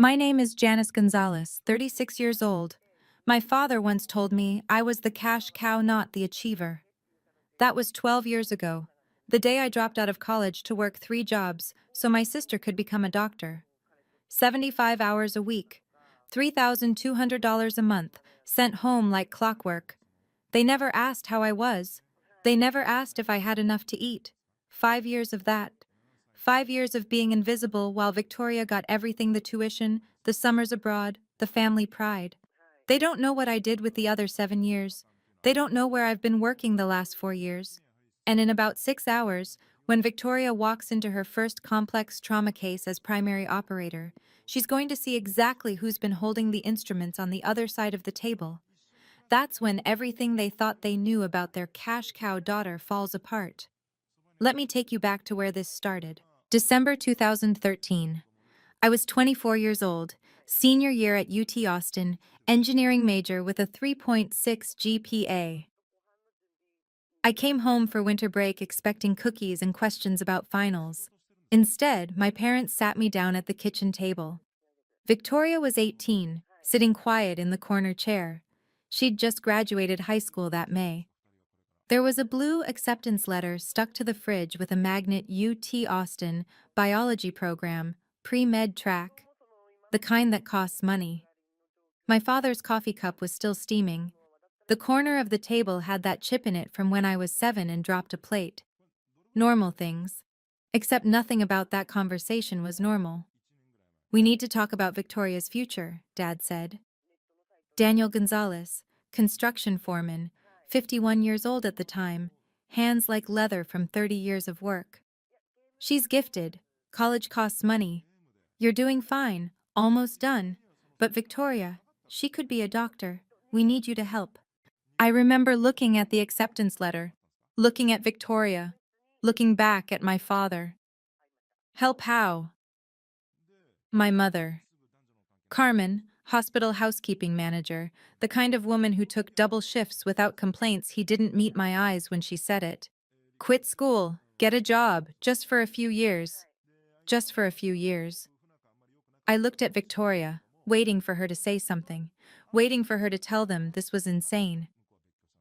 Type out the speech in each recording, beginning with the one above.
My name is Janice Gonzalez, 36 years old. My father once told me I was the cash cow, not the achiever. That was 12 years ago, the day I dropped out of college to work 3 jobs so my sister could become a doctor. 75 hours a week, $3,200 a month, sent home like clockwork. They never asked how I was. They never asked if I had enough to eat. 5 years of that. 5 years of being invisible while Victoria got everything: the tuition, the summers abroad, the family pride. They don't know what I did with the other 7 years. They don't know where I've been working the last 4 years. And in about 6 hours, when Victoria walks into her first complex trauma case as primary operator, she's going to see exactly who's been holding the instruments on the other side of the table. That's when everything they thought they knew about their cash cow daughter falls apart. Let me take you back to where this started. December 2013. I was 24 years old, senior year at UT Austin, engineering major with a 3.6 GPA. I came home for winter break expecting cookies and questions about finals. Instead, my parents sat me down at the kitchen table. Victoria was 18, sitting quiet in the corner chair. She'd just graduated high school that May. There was a blue acceptance letter stuck to the fridge with a magnet: UT Austin, biology program, pre-med track, the kind that costs money. My father's coffee cup was still steaming. The corner of the table had that chip in it from when I was 7 and dropped a plate. Normal things. Except nothing about that conversation was normal. "We need to talk about Victoria's future," Dad said. Daniel Gonzalez, construction foreman, 51 years old at the time, hands like leather from 30 years of work. "She's gifted. College costs money. You're doing fine, almost done. But Victoria, she could be a doctor. We need you to help." I remember looking at the acceptance letter, looking at Victoria, looking back at my father. Help how? My mother. Carmen, hospital housekeeping manager, the kind of woman who took double shifts without complaints. He didn't meet my eyes when she said it. "Quit school, get a job, just for a few years." Just for a few years. I looked at Victoria, waiting for her to say something, waiting for her to tell them this was insane.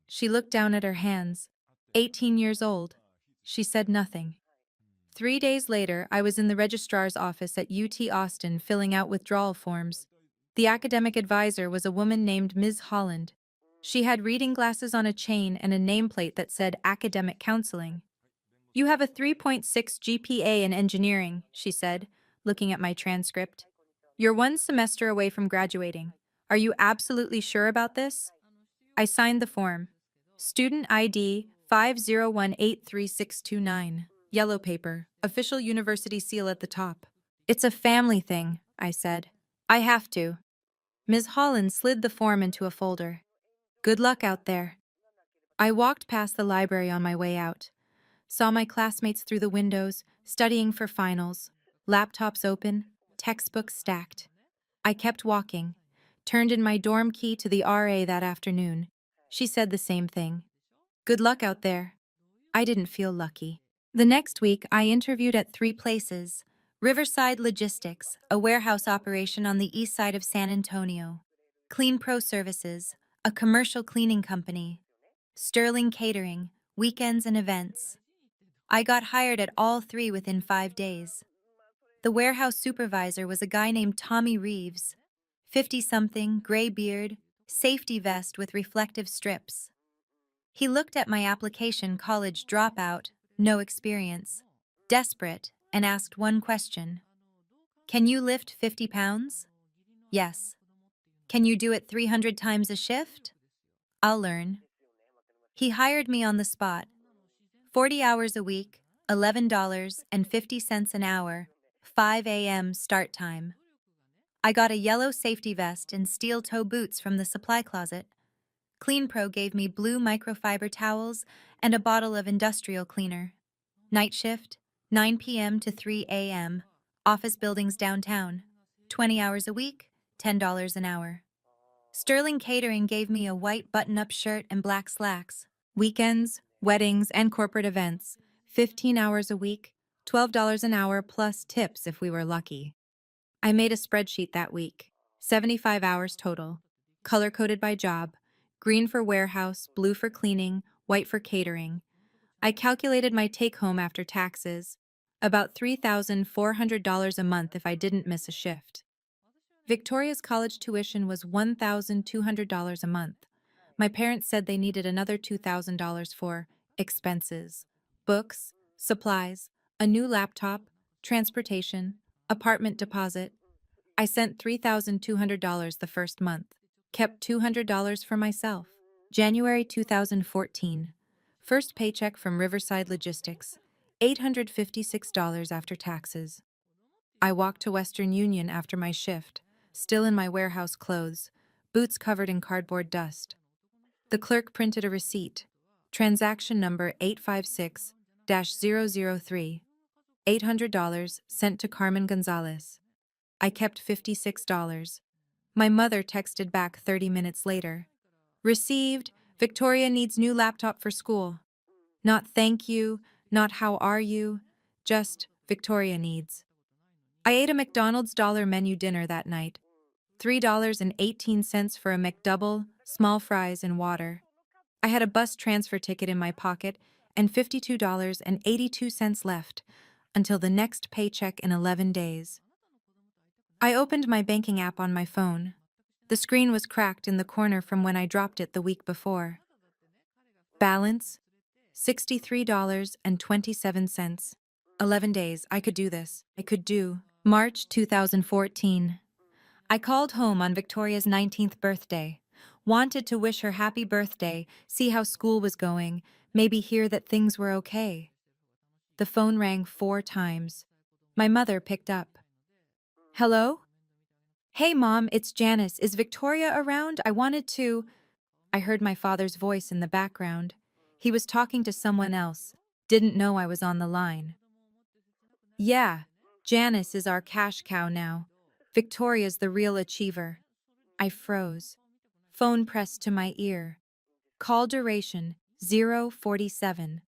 She looked down at her hands. 18 years old. She said nothing. 3 days later, I was in the registrar's office at UT Austin filling out withdrawal forms. The academic advisor was a woman named Ms. Holland. She had reading glasses on a chain and a nameplate that said academic counseling. "You have a 3.6 GPA in engineering," she said, looking at my transcript. "You're 1 semester away from graduating. Are you absolutely sure about this?" I signed the form. Student ID 501836229. Yellow paper, official university seal at the top. "It's a family thing," I said. "I have to." Ms. Holland slid the form into a folder. "Good luck out there." I walked past the library on my way out. Saw my classmates through the windows, studying for finals. Laptops open, textbooks stacked. I kept walking. Turned in my dorm key to the RA that afternoon. She said the same thing. "Good luck out there." I didn't feel lucky. The next week, I interviewed at 3 places. Riverside Logistics, a warehouse operation on the east side of San Antonio. Clean Pro Services, a commercial cleaning company. Sterling Catering, weekends and events. I got hired at all 3 within 5 days. The warehouse supervisor was a guy named Tommy Reeves. 50-something, gray beard, safety vest with reflective strips. He looked at my application: college dropout, no experience, desperate, and asked one question. "Can you lift 50 pounds? "Yes." "Can you do it 300 times a shift?" "I'll learn." He hired me on the spot. 40 hours a week, $11.50 an hour, 5 a.m. start time. I got a yellow safety vest and steel-toe boots from the supply closet. CleanPro gave me blue microfiber towels and a bottle of industrial cleaner. Night shift, 9 p.m. to 3 a.m., office buildings downtown. 20 hours a week, $10 an hour. Sterling Catering gave me a white button-up shirt and black slacks. Weekends, weddings, and corporate events, 15 hours a week, $12 an hour plus tips if we were lucky. I made a spreadsheet that week. 75 hours total. Color-coded by job. Green for warehouse, blue for cleaning, white for catering. I calculated my take-home after taxes. About $3,400 a month if I didn't miss a shift. Victoria's college tuition was $1,200 a month. My parents said they needed another $2,000 for expenses, books, supplies, a new laptop, transportation, apartment deposit. I sent $3,200 the first month, kept $200 for myself. January 2014. First paycheck from Riverside Logistics, $856 after taxes. I walked to Western Union after my shift, still in my warehouse clothes, boots covered in cardboard dust. The clerk printed a receipt. Transaction number 856-003. $800 sent to Carmen Gonzalez. I kept $56. My mother texted back 30 minutes later. Received. Victoria needs new laptop for school. Not thank you, not how are you, just Victoria needs. I ate a McDonald's dollar menu dinner that night. $3.18 for a McDouble, small fries, and water. I had a bus transfer ticket in my pocket and $52.82 left until the next paycheck in 11 days. I opened my banking app on my phone. The screen was cracked in the corner from when I dropped it the week before. Balance, $63.27. 11 days, I could do this. I could do. March 2014. I called home on Victoria's 19th birthday. Wanted to wish her happy birthday, see how school was going, maybe hear that things were okay. The phone rang 4 times. My mother picked up. Hello? Hey, Mom, it's Janice. Is Victoria around? I heard my father's voice in the background. He was talking to someone else. Didn't know I was on the line. Yeah, Janice is our cash cow now. Victoria's the real achiever. I froze. Phone pressed to my ear. Call duration 047.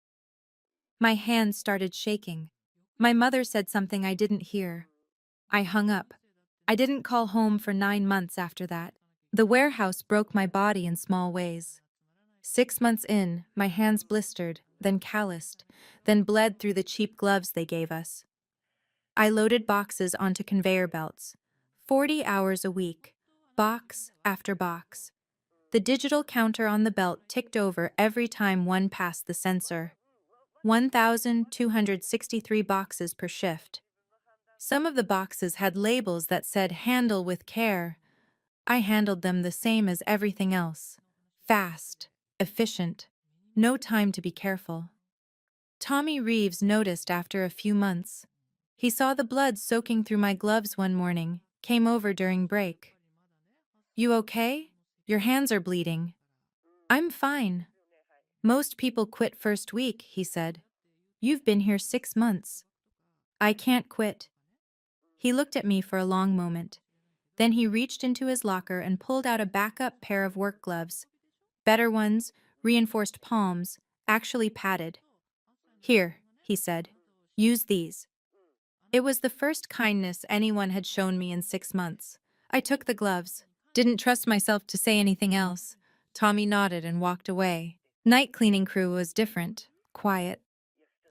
My hands started shaking. My mother said something I didn't hear. I hung up. I didn't call home for 9 months after that. The warehouse broke my body in small ways. 6 months in, my hands blistered, then calloused, then bled through the cheap gloves they gave us. I loaded boxes onto conveyor belts. 40 hours a week, box after box. The digital counter on the belt ticked over every time one passed the sensor. 1,263 boxes per shift. Some of the boxes had labels that said "handle with care." I handled them the same as everything else. Fast, efficient, no time to be careful. Tommy Reeves noticed after a few months. He saw the blood soaking through my gloves one morning, came over during break. You okay? Your hands are bleeding. I'm fine. Most people quit first week, he said. You've been here 6 months. I can't quit. He looked at me for a long moment. Then he reached into his locker and pulled out a backup pair of work gloves. Better ones, reinforced palms, actually padded. Here, he said. Use these. It was the first kindness anyone had shown me in 6 months. I took the gloves. Didn't trust myself to say anything else. Tommy nodded and walked away. Night cleaning crew was different, quiet.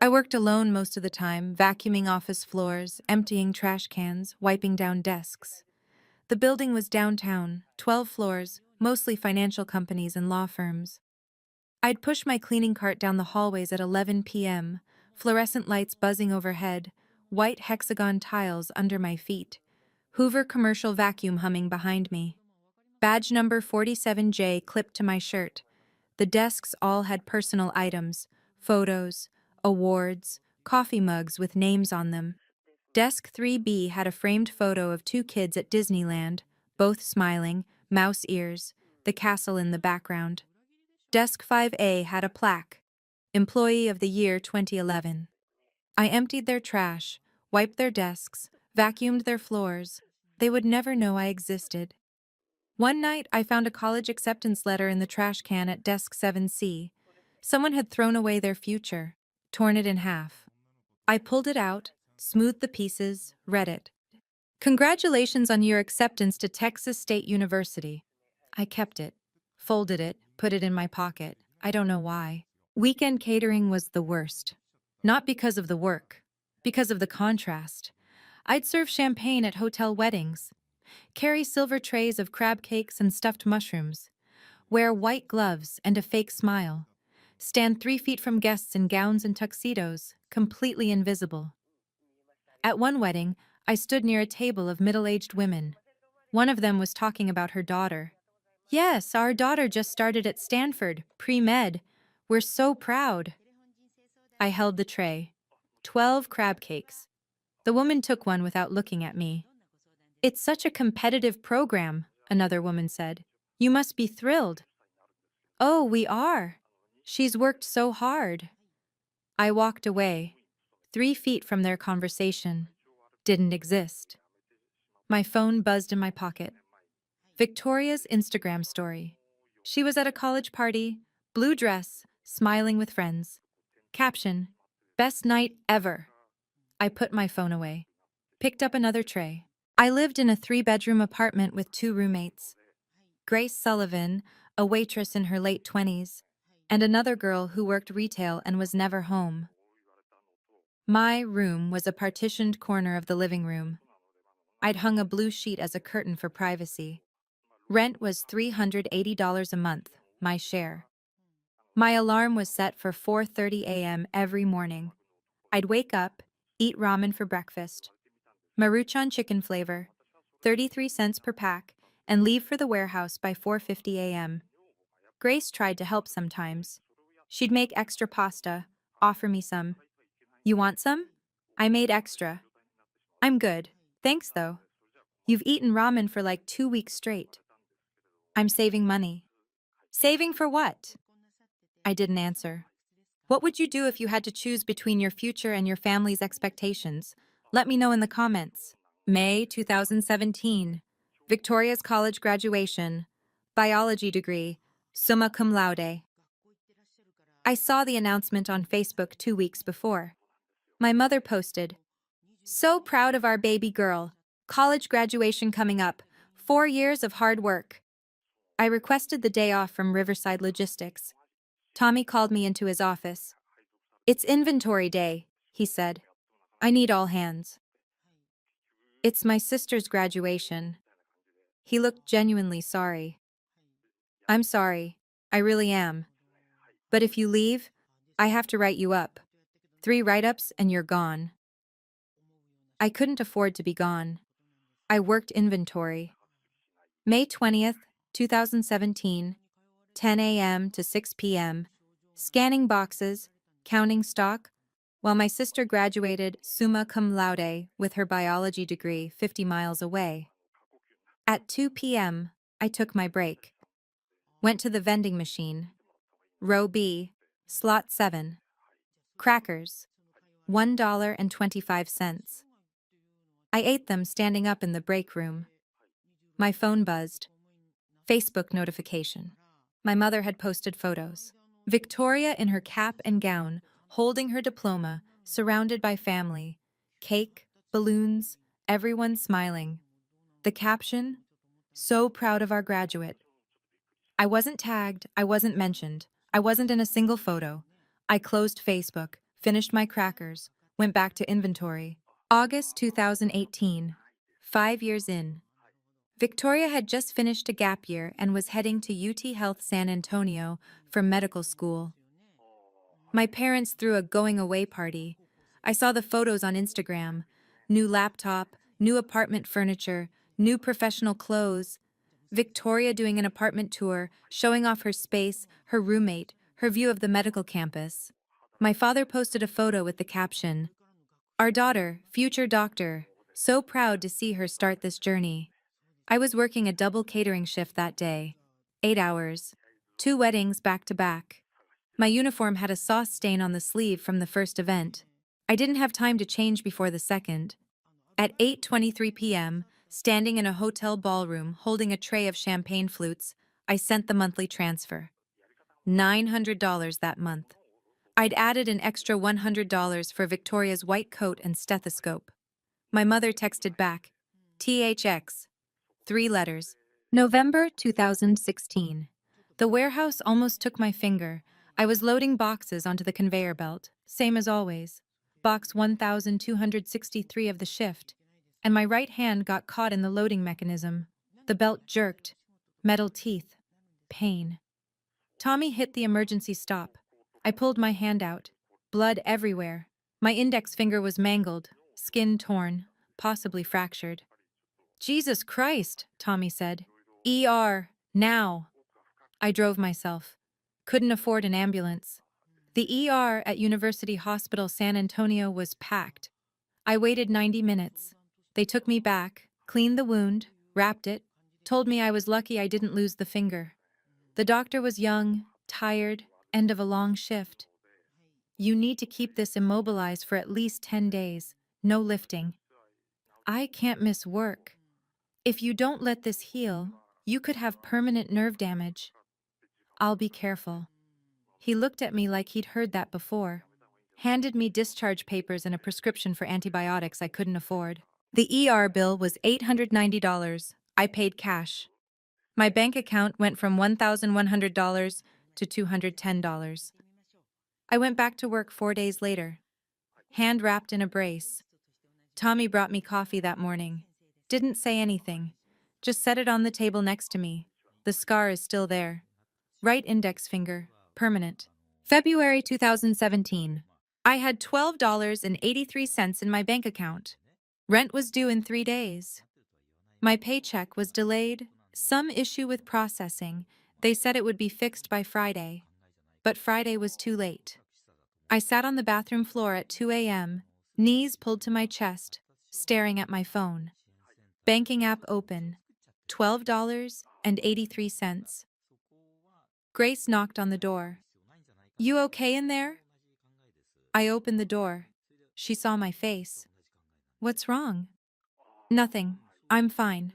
I worked alone most of the time, vacuuming office floors, emptying trash cans, wiping down desks. The building was downtown, 12 floors, mostly financial companies and law firms. I'd push my cleaning cart down the hallways at 11 p.m., fluorescent lights buzzing overhead, white hexagon tiles under my feet, Hoover commercial vacuum humming behind me. Badge number 47J clipped to my shirt. The desks all had personal items, photos, awards, coffee mugs with names on them. Desk 3B had a framed photo of 2 kids at Disneyland, both smiling, mouse ears, the castle in the background. Desk 5A had a plaque, Employee of the Year 2011. I emptied their trash, wiped their desks, vacuumed their floors. They would never know I existed. One night, I found a college acceptance letter in the trash can at Desk 7C. Someone had thrown away their future, torn it in half. I pulled it out, smoothed the pieces, read it. Congratulations on your acceptance to Texas State University. I kept it, folded it, put it in my pocket. I don't know why. Weekend catering was the worst. Not because of the work, because of the contrast. I'd serve champagne at hotel weddings, carry silver trays of crab cakes and stuffed mushrooms, wear white gloves and a fake smile, stand 3 feet from guests in gowns and tuxedos, completely invisible. At one wedding, I stood near a table of middle-aged women. One of them was talking about her daughter. Yes, our daughter just started at Stanford, pre-med. We're so proud. I held the tray. 12 crab cakes. The woman took one without looking at me. It's such a competitive program, another woman said. You must be thrilled. Oh, we are. She's worked so hard. I walked away, 3 feet from their conversation. Didn't exist. My phone buzzed in my pocket. Victoria's Instagram story. She was at a college party, blue dress, smiling with friends. Caption, best night ever. I put my phone away, picked up another tray. I lived in a 3-bedroom apartment with 2 roommates. Grace Sullivan, a waitress in her late 20s, and another girl who worked retail and was never home. My room was a partitioned corner of the living room. I'd hung a blue sheet as a curtain for privacy. Rent was $380 a month, my share. My alarm was set for 4:30 a.m. every morning. I'd wake up, eat ramen for breakfast, Maruchan chicken flavor, 33 cents per pack, and leave for the warehouse by 4:50 a.m. Grace tried to help sometimes. She'd make extra pasta, offer me some. You want some? I made extra. I'm good. Thanks, though. You've eaten ramen for like 2 weeks straight. I'm saving money. Saving for what? I didn't answer. What would you do if you had to choose between your future and your family's expectations? Let me know in the comments. May 2017. Victoria's college graduation. Biology degree. Summa cum laude. I saw the announcement on Facebook 2 weeks before. My mother posted, "So proud of our baby girl. College graduation coming up. 4 years of hard work." I requested the day off from Riverside Logistics. Tommy called me into his office. "It's inventory day," he said. "I need all hands." "It's my sister's graduation." He looked genuinely sorry. "I'm sorry. I really am. But if you leave, I have to write you up. 3 write-ups and you're gone." I couldn't afford to be gone. I worked inventory. May 20th, 2017, 10 a.m. to 6 p.m., scanning boxes, counting stock, while my sister graduated summa cum laude with her biology degree 50 miles away. At 2 p.m., I took my break. Went to the vending machine. Row B, slot 7. Crackers, $1.25. I ate them standing up in the break room. My phone buzzed. Facebook notification. My mother had posted photos. Victoria in her cap and gown, holding her diploma, surrounded by family. Cake, balloons, everyone smiling. The caption, "So proud of our graduate." I wasn't tagged, I wasn't mentioned, I wasn't in a single photo. I closed Facebook, finished my crackers, went back to inventory. August 2018, 5 years in. Victoria had just finished a gap year and was heading to UT Health San Antonio for medical school. My parents threw a going-away party. I saw the photos on Instagram. New laptop, new apartment furniture, new professional clothes. Victoria doing an apartment tour, showing off her space, her roommate, her view of the medical campus. My father posted a photo with the caption, "Our daughter, future doctor, so proud to see her start this journey." I was working a double catering shift that day. 8 hours. 2 weddings back to back. My uniform had a sauce stain on the sleeve from the first event. I didn't have time to change before the second. At 8:23 p.m., standing in a hotel ballroom holding a tray of champagne flutes, I sent the monthly transfer. $900 that month. I'd added an extra $100 for Victoria's white coat and stethoscope. My mother texted back, THX. 3 letters. November 2016. The warehouse almost took my finger. I was loading boxes onto the conveyor belt, same as always. Box 1263 of the shift, and my right hand got caught in the loading mechanism. The belt jerked. Metal teeth. Pain. Tommy hit the emergency stop. I pulled my hand out. Blood everywhere. My index finger was mangled, skin torn, possibly fractured. Jesus Christ, Tommy said. ER, now. I drove myself. Couldn't afford an ambulance. The ER at University Hospital San Antonio was packed. I waited 90 minutes. They took me back, cleaned the wound, wrapped it, told me I was lucky I didn't lose the finger. The doctor was young, tired, end of a long shift. You need to keep this immobilized for at least 10 days. No lifting. I can't miss work. If you don't let this heal, you could have permanent nerve damage. I'll be careful. He looked at me like he'd heard that before. Handed me discharge papers and a prescription for antibiotics I couldn't afford. The ER bill was $890. I paid cash. My bank account went from $1,100 to $210. I went back to work 4 days later, hand wrapped in a brace. Tommy brought me coffee that morning. Didn't say anything. Just set it on the table next to me. The scar is still there. Right index finger, permanent. February 2017. I had $12.83 in my bank account. Rent was due in 3 days. My paycheck was delayed. Some issue with processing. They said it would be fixed by Friday. But Friday was too late. I sat on the bathroom floor at 2 a.m., knees pulled to my chest, staring at my phone. Banking app open. $12.83. Grace knocked on the door. You okay in there? I opened the door. She saw my face. What's wrong? Nothing. I'm fine.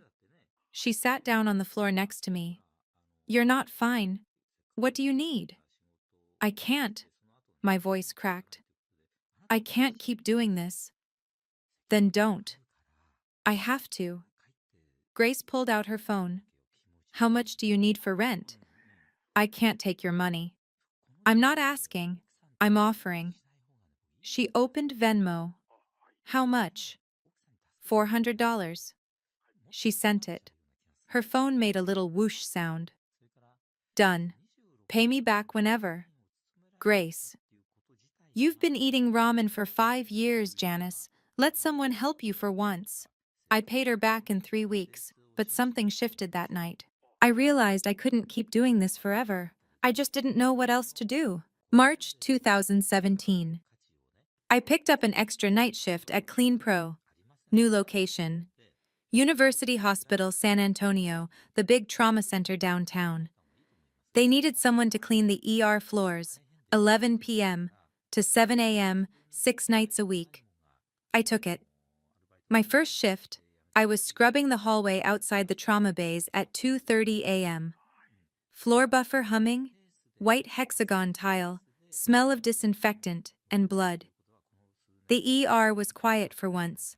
She sat down on the floor next to me. You're not fine. What do you need? I can't. My voice cracked. I can't keep doing this. Then don't. I have to. Grace pulled out her phone. How much do you need for rent? I can't take your money. I'm not asking. I'm offering. She opened Venmo. How much? $400. She sent it. Her phone made a little whoosh sound. Done. Pay me back whenever. Grace. You've been eating ramen for 5 years, Janice. Let someone help you for once. I paid her back in 3 weeks, but something shifted that night. I realized I couldn't keep doing this forever. I just didn't know what else to do. March 2017. I picked up an extra night shift at Clean Pro. New location. University Hospital San Antonio, the big trauma center downtown. They needed someone to clean the ER floors, 11 p.m. to 7 a.m., 6 nights a week. I took it. My first shift, I was scrubbing the hallway outside the trauma bays at 2:30 a.m. Floor buffer humming, white hexagon tile, smell of disinfectant and blood. The ER was quiet for once.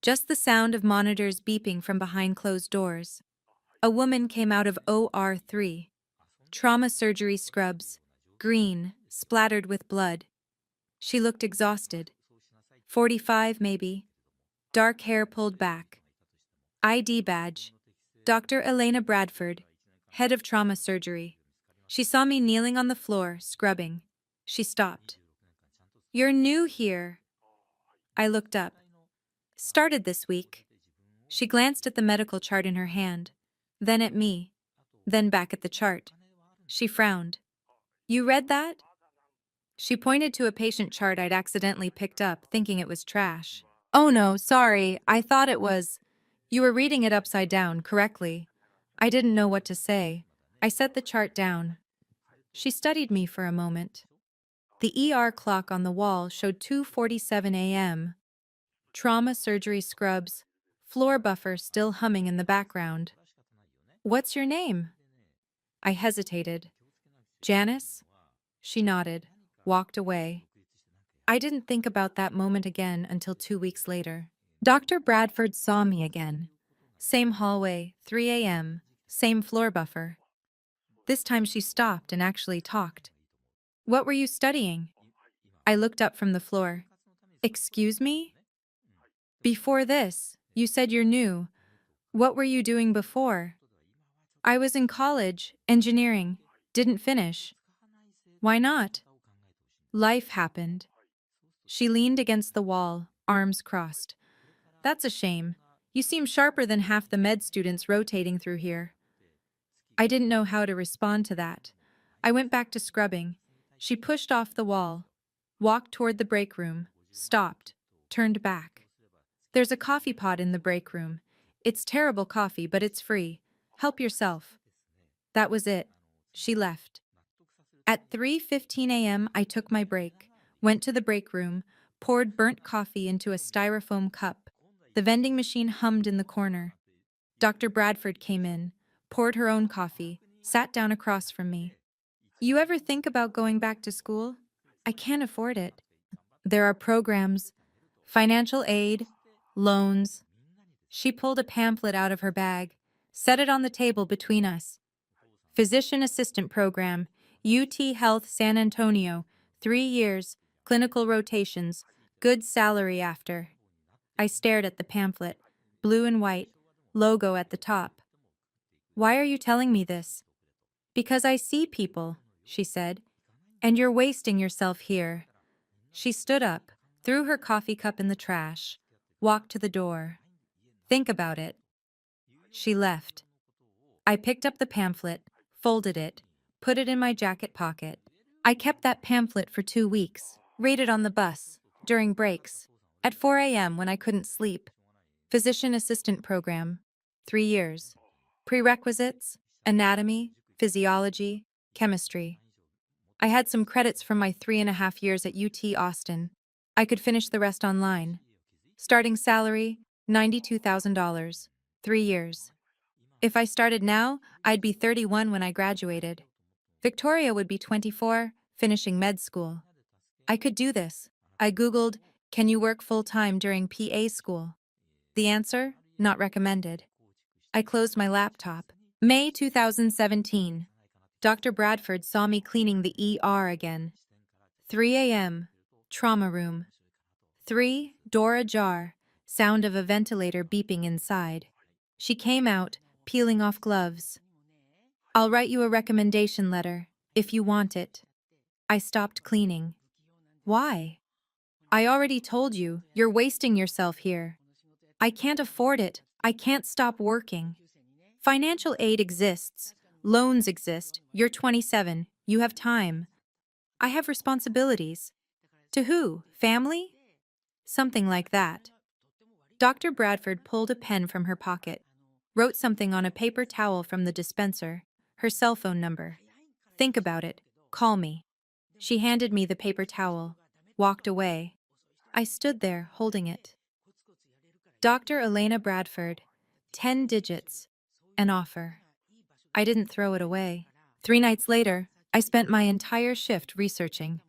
Just the sound of monitors beeping from behind closed doors. A woman came out of OR3. Trauma surgery scrubs, green, splattered with blood. She looked exhausted. 45 maybe. Dark hair pulled back. ID badge. Dr. Elena Bradford, head of trauma surgery. She saw me kneeling on the floor, scrubbing. She stopped. You're new here. I looked up. Started this week. She glanced at the medical chart in her hand, then at me, then back at the chart. She frowned. You read that? She pointed to a patient chart I'd accidentally picked up, thinking it was trash. Oh no, sorry, I thought it was. You were reading it upside down, correctly. I didn't know what to say. I set the chart down. She studied me for a moment. The ER clock on the wall showed 2:47 a.m. Trauma surgery scrubs, floor buffer still humming in the background. What's your name? I hesitated. Janice? She nodded, walked away. I didn't think about that moment again until 2 weeks later. Dr. Bradford saw me again. Same hallway, 3 a.m., same floor buffer. This time she stopped and actually talked. What were you studying? I looked up from the floor. Excuse me? Before this, you said you're new. What were you doing before? I was in college, engineering. Didn't finish. Why not? Life happened. She leaned against the wall, arms crossed. That's a shame. You seem sharper than half the med students rotating through here. I didn't know how to respond to that. I went back to scrubbing. She pushed off the wall, walked toward the break room, stopped, turned back. There's a coffee pot in the break room. It's terrible coffee, but it's free. Help yourself. That was it. She left. At 3:15 a.m., I took my break, went to the break room, poured burnt coffee into a styrofoam cup. The vending machine hummed in the corner. Dr. Bradford came in, poured her own coffee, sat down across from me. You ever think about going back to school? I can't afford it. There are programs, financial aid, loans. She pulled a pamphlet out of her bag, set it on the table between us. Physician Assistant Program, UT Health San Antonio, 3 years, clinical rotations, good salary after. I stared at the pamphlet, blue and white, logo at the top. Why are you telling me this? Because I see people, she said, and you're wasting yourself here. She stood up, threw her coffee cup in the trash, walked to the door. Think about it. She left. I picked up the pamphlet, folded it, put it in my jacket pocket. I kept that pamphlet for 2 weeks, read it on the bus, during breaks, at 4 a.m. when I couldn't sleep. Physician Assistant Program, 3 years. Prerequisites, anatomy, physiology, chemistry. I had some credits from my 3.5 years at UT Austin. I could finish the rest online. Starting salary, $92,000. 3 years. If I started now, I'd be 31 when I graduated. Victoria would be 24, finishing med school. I could do this. I Googled, can you work full-time during PA school? The answer, not recommended. I closed my laptop. May 2017. Dr. Bradford saw me cleaning the ER again. 3 a.m. Trauma room. 3, door ajar, sound of a ventilator beeping inside. She came out, peeling off gloves. I'll write you a recommendation letter, if you want it. I stopped cleaning. Why? I already told you, you're wasting yourself here. I can't afford it. I can't stop working. Financial aid exists. Loans exist. You're 27. You have time. I have responsibilities. To who? Family? Something like that. Dr. Bradford pulled a pen from her pocket, wrote something on a paper towel from the dispenser, her cell phone number. Think about it. Call me. She handed me the paper towel, walked away. I stood there, holding it. Dr. Elena Bradford, 10 digits, an offer. I didn't throw it away. 3 nights later, I spent my entire shift researching.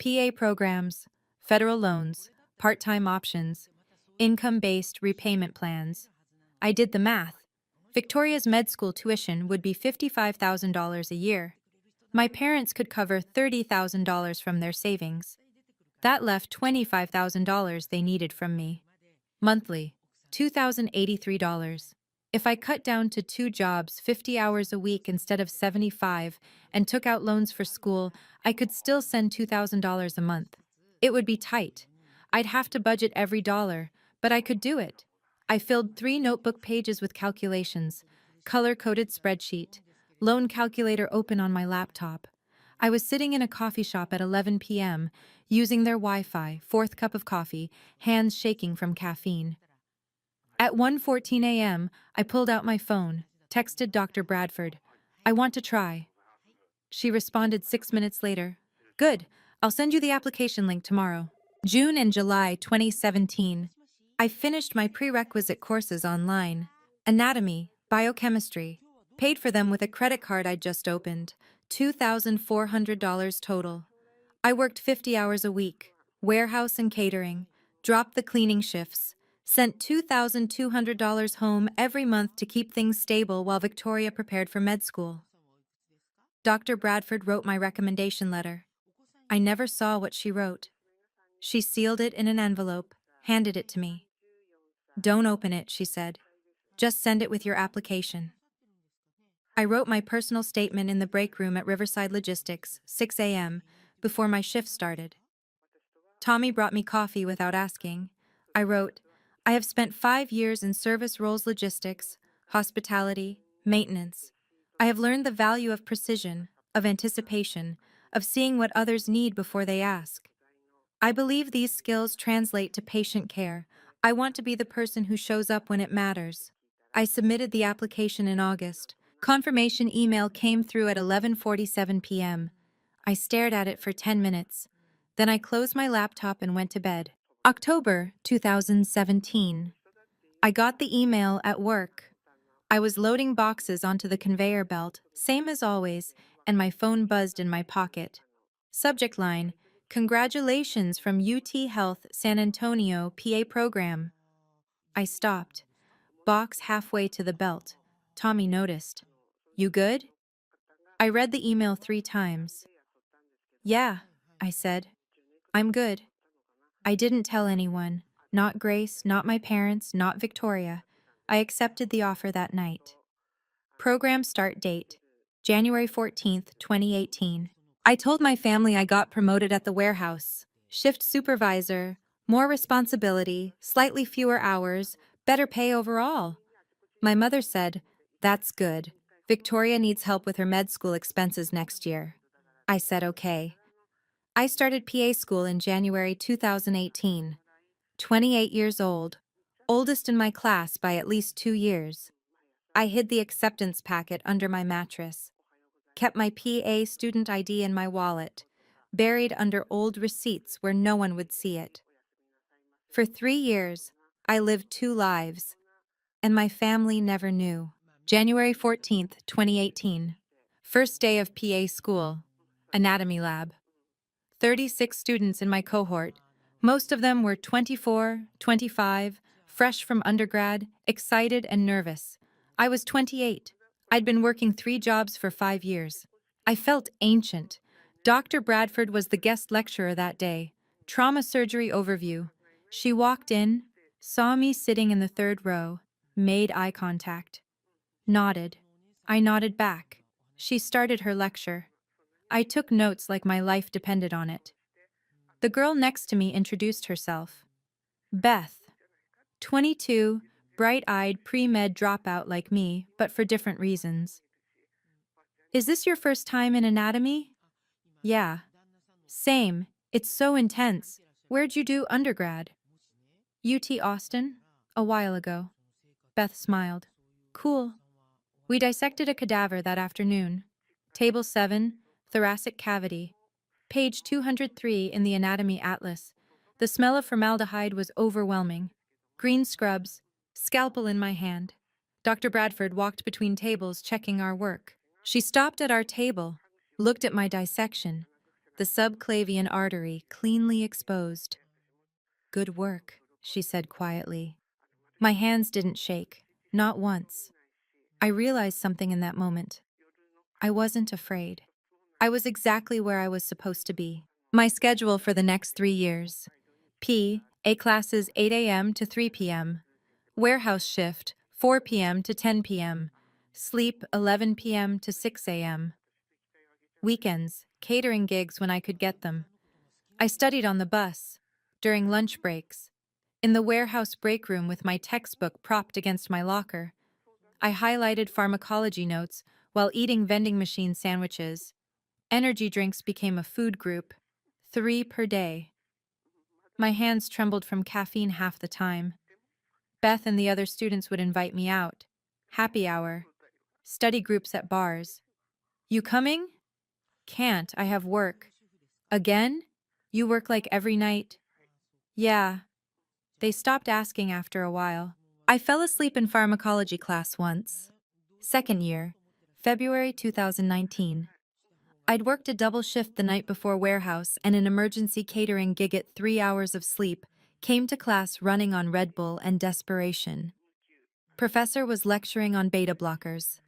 PA programs, federal loans, part-time options, income-based repayment plans. I did the math. Victoria's med school tuition would be $55,000 a year. My parents could cover $30,000 from their savings. That left $25,000 they needed from me. Monthly, $2,083. If I cut down to 2 jobs, 50 hours a week instead of 75, and took out loans for school, I could still send $2,000 a month. It would be tight. I'd have to budget every dollar, but I could do it. I filled 3 notebook pages with calculations, color-coded spreadsheet, loan calculator open on my laptop. I was sitting in a coffee shop at 11 p.m., using their Wi-Fi, 4th cup of coffee, hands shaking from caffeine. At 1:14 a.m., I pulled out my phone, texted Dr. Bradford. I want to try. She responded 6 minutes later. Good, I'll send you the application link tomorrow. June and July 2017. I finished my prerequisite courses online. Anatomy, biochemistry. Paid for them with a credit card I'd just opened. $2,400 total. I worked 50 hours a week, warehouse and catering, dropped the cleaning shifts, Sent $2,200 home every month to keep things stable while Victoria prepared for med school. Dr. Bradford wrote my recommendation letter. I never saw what she wrote. She sealed it in an envelope, handed it to me. "Don't open it," she said. "Just send it with your application." I wrote my personal statement in the break room at Riverside Logistics, 6 a.m., before my shift started. Tommy brought me coffee without asking. I wrote, "I have spent 5 years in service roles logistics, hospitality, maintenance. I have learned the value of precision, of anticipation, of seeing what others need before they ask. I believe these skills translate to patient care. I want to be the person who shows up when it matters." I submitted the application in August. Confirmation email came through at 11:47 p.m. I stared at it for 10 minutes. Then I closed my laptop and went to bed. October 2017. I got the email at work. I was loading boxes onto the conveyor belt, same as always, and my phone buzzed in my pocket. Subject line: "Congratulations from UT Health San Antonio PA program." I stopped. Box halfway to the belt. Tommy noticed. "You good?" I read the email 3 times. "Yeah," I said. "I'm good." I didn't tell anyone. Not Grace, not my parents, not Victoria. I accepted the offer that night. Program start date: January 14th, 2018. I told my family I got promoted at the warehouse. Shift supervisor, more responsibility, slightly fewer hours, better pay overall. My mother said, "That's good. Victoria needs help with her med school expenses next year." I said okay. I started PA school in January 2018. 28 years old, oldest in my class by at least 2 years. I hid the acceptance packet under my mattress, kept my PA student ID in my wallet, buried under old receipts where no one would see it. For 3 years, I lived 2 lives, and my family never knew. January 14th, 2018. First day of PA school. Anatomy lab. 36 students in my cohort. Most of them were 24, 25, fresh from undergrad, excited and nervous. I was 28. I'd been working 3 jobs for 5 years. I felt ancient. Dr. Bradford was the guest lecturer that day. Trauma surgery overview. She walked in, saw me sitting in the 3rd row, made eye contact. Nodded. I nodded back. She started her lecture. I took notes like my life depended on it. The girl next to me introduced herself. Beth. 22, bright-eyed pre-med dropout like me, but for different reasons. "Is this your first time in anatomy?" "Yeah." "Same. It's so intense. Where'd you do undergrad?" "UT Austin. A while ago." Beth smiled. "Cool." We dissected a cadaver that afternoon. Table 7, thoracic cavity. Page 203 in the Anatomy Atlas. The smell of formaldehyde was overwhelming. Green scrubs, scalpel in my hand. Dr. Bradford walked between tables checking our work. She stopped at our table, looked at my dissection. The subclavian artery cleanly exposed. "Good work," she said quietly. My hands didn't shake, not once. I realized something in that moment. I wasn't afraid. I was exactly where I was supposed to be. My schedule for the next 3 years. A classes 8 a.m. to 3 p.m. Warehouse shift 4 p.m. to 10 p.m. Sleep 11 p.m. to 6 a.m. Weekends, catering gigs when I could get them. I studied on the bus, during lunch breaks, in the warehouse break room with my textbook propped against my locker. I highlighted pharmacology notes while eating vending machine sandwiches. Energy drinks became a food group, 3 per day. My hands trembled from caffeine half the time. Beth and the other students would invite me out. Happy hour. Study groups at bars. "You coming?" "Can't, I have work." "Again? You work like every night?" "Yeah." They stopped asking after a while. I fell asleep in pharmacology class once. Second year, February 2019. I'd worked a double shift the night before warehouse and an emergency catering gig at 3 hours of sleep, Came to class running on Red Bull and desperation. Professor was lecturing on beta blockers.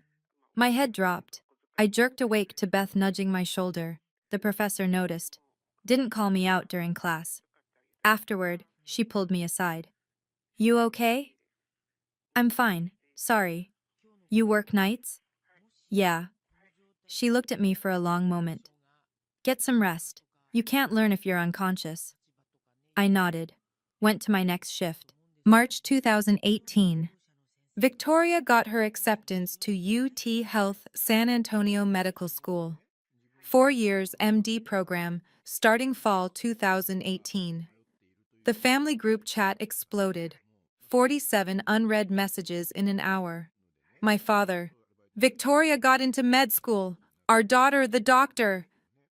My head dropped. I jerked awake to Beth nudging my shoulder. The professor noticed. Didn't call me out during class. Afterward, she pulled me aside. You okay? I'm fine, sorry. You work nights? Yeah. She looked at me for a long moment. Get some rest. You can't learn if you're unconscious. I nodded. Went to my next shift. March 2018. Victoria got her acceptance to UT Health San Antonio Medical School. 4 years MD program, starting fall 2018. The family group chat exploded. 47 unread messages in an hour. My father. Victoria got into med school. Our daughter, the doctor.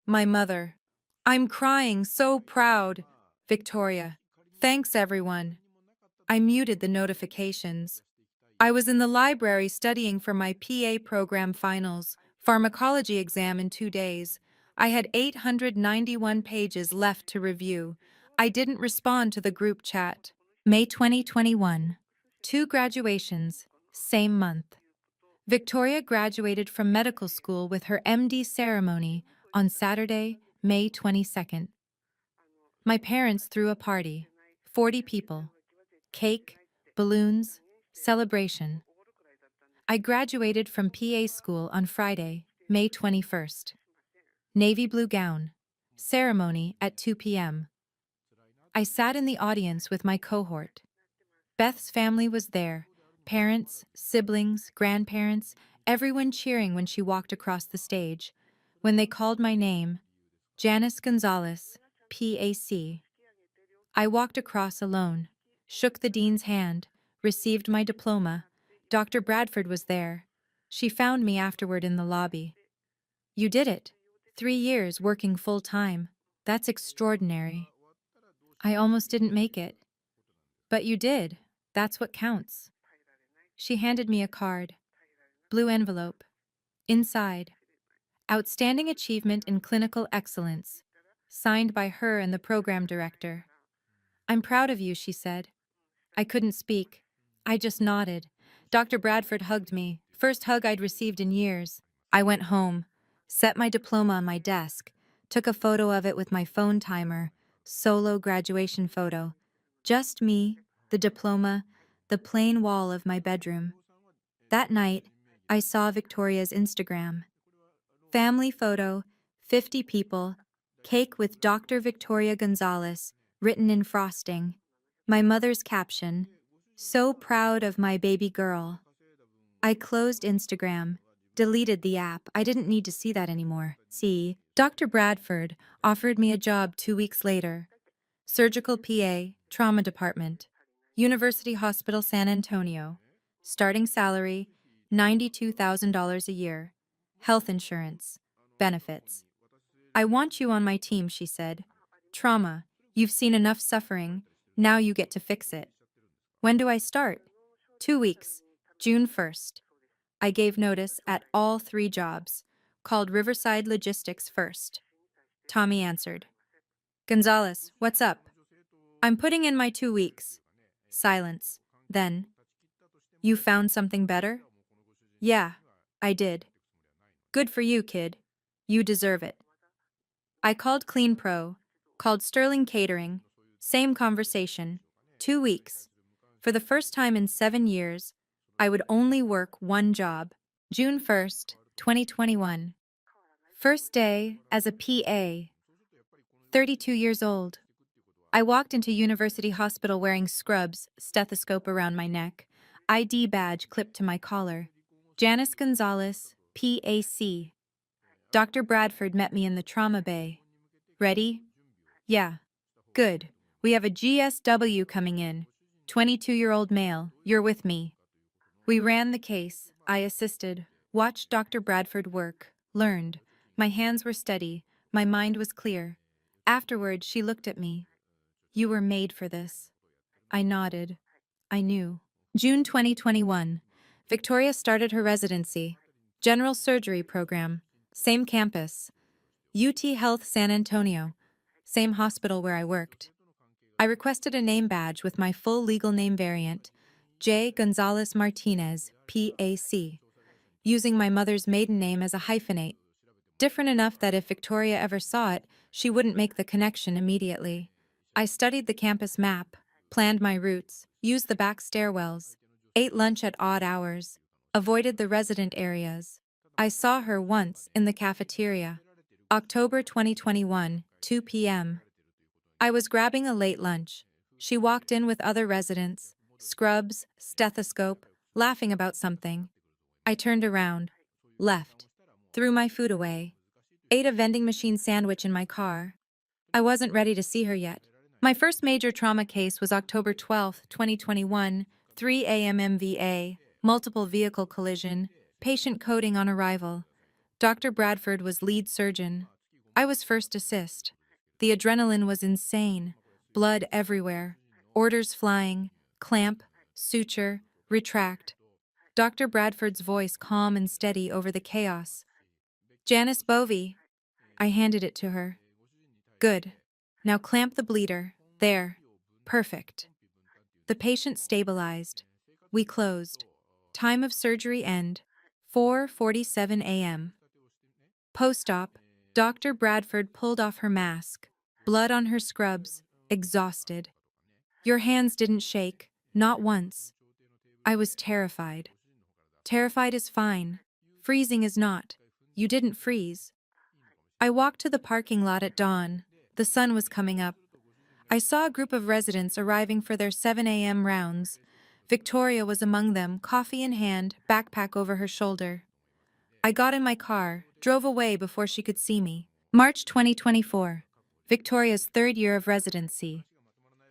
My mother. I'm crying, so proud. Victoria. Thanks, everyone. I muted the notifications. I was in the library studying for my PA program finals, pharmacology exam in 2 days. I had 891 pages left to review. I didn't respond to the group chat. May 2021. 2 graduations, same month. Victoria graduated from medical school with her MD ceremony on Saturday, May 22nd. My parents threw a party. 40 people. Cake, balloons, celebration. I graduated from PA school on Friday, May 21st. Navy blue gown. Ceremony at 2 p.m. I sat in the audience with my cohort. Beth's family was there. Parents, siblings, grandparents, everyone cheering when she walked across the stage. When they called my name, Janice Gonzalez, PAC. I walked across alone, shook the dean's hand, received my diploma. Dr. Bradford was there. She found me afterward in the lobby. You did it. 3 years working full-time. That's extraordinary. I almost didn't make it. But you did. That's what counts. She handed me a card. Blue envelope. Inside. Outstanding achievement in clinical excellence. Signed by her and the program director. I'm proud of you, she said. I couldn't speak. I just nodded. Dr. Bradford hugged me, first hug I'd received in years. I went home, set my diploma on my desk, took a photo of it with my phone timer, solo graduation photo. Just me, the diploma, the plain wall of my bedroom. That night, I saw Victoria's Instagram. Family photo, 50 people, cake with Dr. Victoria Gonzalez, written in frosting. My mother's caption, so proud of my baby girl. I closed Instagram, deleted the app. I didn't need to see that anymore. See, Dr. Bradford offered me a job 2 weeks later. Surgical PA, trauma department, University Hospital San Antonio. Starting salary, $92,000 a year. Health insurance, benefits. I want you on my team, she said. Trauma, you've seen enough suffering. Now you get to fix it. When do I start? 2 weeks, June 1st. I gave notice at all 3 jobs, called Riverside Logistics first. Tommy answered. Gonzalez, what's up? I'm putting in my 2 weeks. Silence. Then, you found something better? Yeah, I did. Good for you, kid. You deserve it. I called Clean Pro, called Sterling Catering, same conversation, 2 weeks. For the first time in 7 years, I would only work 1 job. June 1st, 2021. First day as a PA. 32 years old. I walked into University Hospital wearing scrubs, stethoscope around my neck, ID badge clipped to my collar. Janice Gonzalez, PAC. Dr. Bradford met me in the trauma bay. Ready? Yeah. Good. We have a GSW coming in. 22-year-old male. You're with me. We ran the case. I assisted. Watched Dr. Bradford work. Learned. My hands were steady. My mind was clear. Afterward, she looked at me. You were made for this. I nodded. I knew. June 2021. Victoria started her residency. General surgery program. Same campus. UT Health San Antonio. Same hospital where I worked. I requested a name badge with my full legal name variant, J. Gonzalez Martinez, PAC, using my mother's maiden name as a hyphenate, different enough that if Victoria ever saw it, she wouldn't make the connection immediately. I studied the campus map, planned my routes, used the back stairwells, ate lunch at odd hours, avoided the resident areas. I saw her once in the cafeteria. October 2021, 2 p.m. I was grabbing a late lunch. She walked in with other residents, scrubs, stethoscope, laughing about something. I turned around, left, threw my food away, ate a vending machine sandwich in my car. I wasn't ready to see her yet. My first major trauma case was October 12, 2021, 3 a.m. MVA, multiple vehicle collision, patient coding on arrival. Dr. Bradford was lead surgeon. I was first assist. The adrenaline was insane. Blood everywhere. Orders flying. Clamp, suture, retract. Dr. Bradford's voice calm and steady over the chaos. Janice Bovey. I handed it to her. Good. Now clamp the bleeder. There. Perfect. The patient stabilized. We closed. Time of surgery end. 4:47 a.m. Post-op, Dr. Bradford pulled off her mask. Blood on her scrubs. Exhausted. Your hands didn't shake. Not once. I was terrified. Terrified is fine. Freezing is not. You didn't freeze. I walked to the parking lot at dawn. The sun was coming up. I saw a group of residents arriving for their 7 a.m. rounds. Victoria was among them, coffee in hand, backpack over her shoulder. I got in my car, drove away before she could see me. March 2024. Victoria's third year of residency.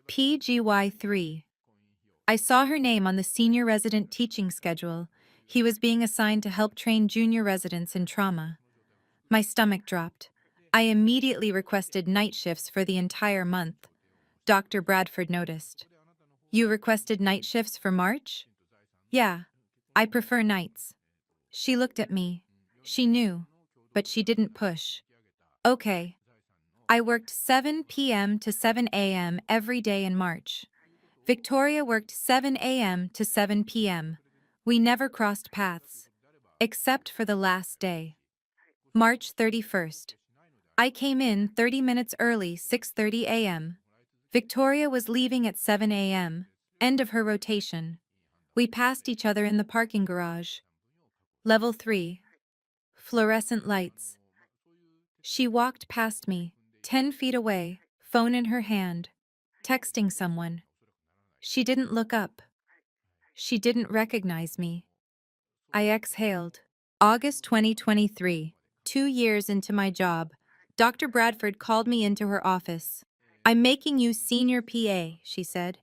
PGY3. I saw her name on the senior resident teaching schedule. He was being assigned to help train junior residents in trauma. My stomach dropped. I immediately requested night shifts for the entire month. Dr. Bradford noticed. You requested night shifts for March? Yeah, I prefer nights. She looked at me. She knew, but she didn't push. Okay. I worked 7 p.m. to 7 a.m. every day in March. Victoria worked 7 a.m. to 7 p.m. We never crossed paths, except for the last day. March 31st. I came in 30 minutes early, 6:30 a.m. Victoria was leaving at 7 a.m., end of her rotation. We passed each other in the parking garage. Level 3. Fluorescent lights. She walked past me, 10 feet away, phone in her hand, texting someone. She didn't look up. She didn't recognize me. I exhaled. August 2023, 2 years into my job, Dr. Bradford called me into her office. I'm making you senior PA, she said.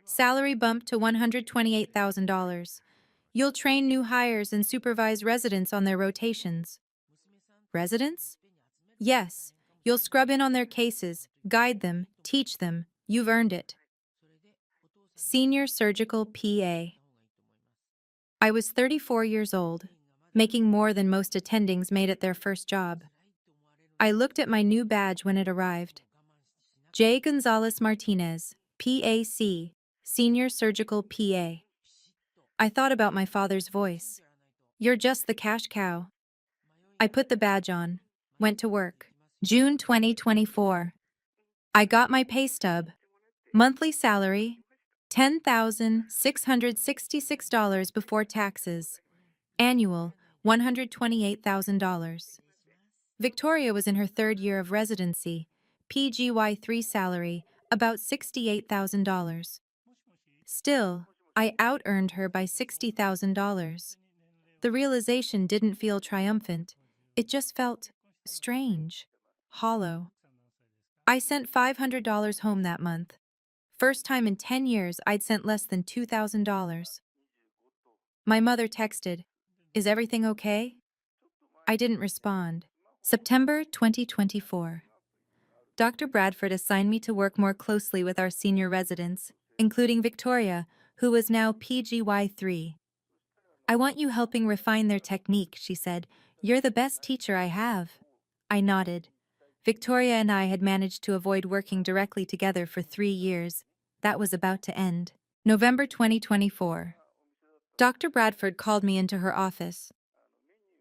Salary bump to $128,000. You'll train new hires and supervise residents on their rotations. Residents? Yes. You'll scrub in on their cases, guide them, teach them. You've earned it. Senior Surgical PA. I was 34 years old, making more than most attendings made at their first job. I looked at my new badge when it arrived. J. Gonzalez Martinez, PAC, Senior Surgical PA. I thought about my father's voice. You're just the cash cow. I put the badge on, went to work. June 2024. I got my pay stub. Monthly salary, $10,666 before taxes. Annual, $128,000. Victoria was in her third year of residency. PGY3 salary, about $68,000. Still, I out-earned her by $60,000. The realization didn't feel triumphant. It just felt strange, hollow. I sent $500 home that month. First time in 10 years I'd sent less than $2,000. My mother texted, "Is everything okay?" I didn't respond. September 2024. Dr. Bradford assigned me to work more closely with our senior residents, including Victoria, who was now PGY3. I want you helping refine their technique, she said. You're the best teacher I have. I nodded. Victoria and I had managed to avoid working directly together for 3 years. That was about to end. November 2024. Dr. Bradford called me into her office.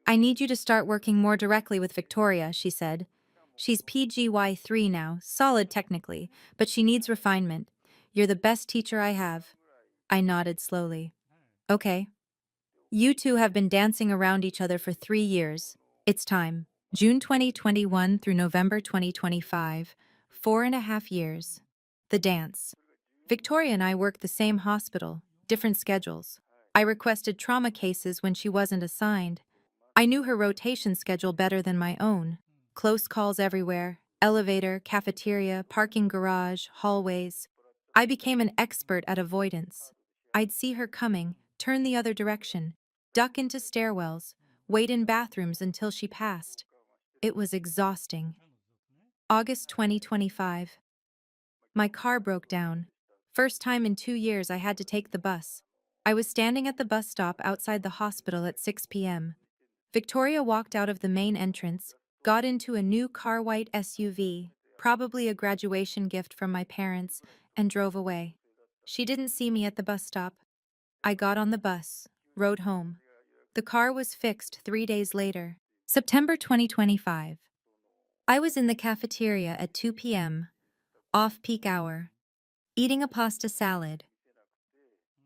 I need you to start working more directly with Victoria, she said. She's PGY3 now, solid technically, but she needs refinement. You're the best teacher I have. I nodded slowly. Okay. You two have been dancing around each other for 3 years. It's time. June 2021 through November 2025, 4.5 years. The dance. Victoria and I worked the same hospital, different schedules. I requested trauma cases when she wasn't assigned. I knew her rotation schedule better than my own. Close calls everywhere, elevator, cafeteria, parking garage, hallways. I became an expert at avoidance. I'd see her coming, turn the other direction, duck into stairwells, wait in bathrooms until she passed. It was exhausting. August 2025. My car broke down. First time in 2 years I had to take the bus. I was standing at the bus stop outside the hospital at 6 p.m. Victoria walked out of the main entrance, got into a new car white SUV, probably a graduation gift from my parents, and drove away. She didn't see me at the bus stop. I got on the bus, rode home. The car was fixed 3 days later. September 2025. I was in the cafeteria at 2 p.m., off-peak hour, eating a pasta salad.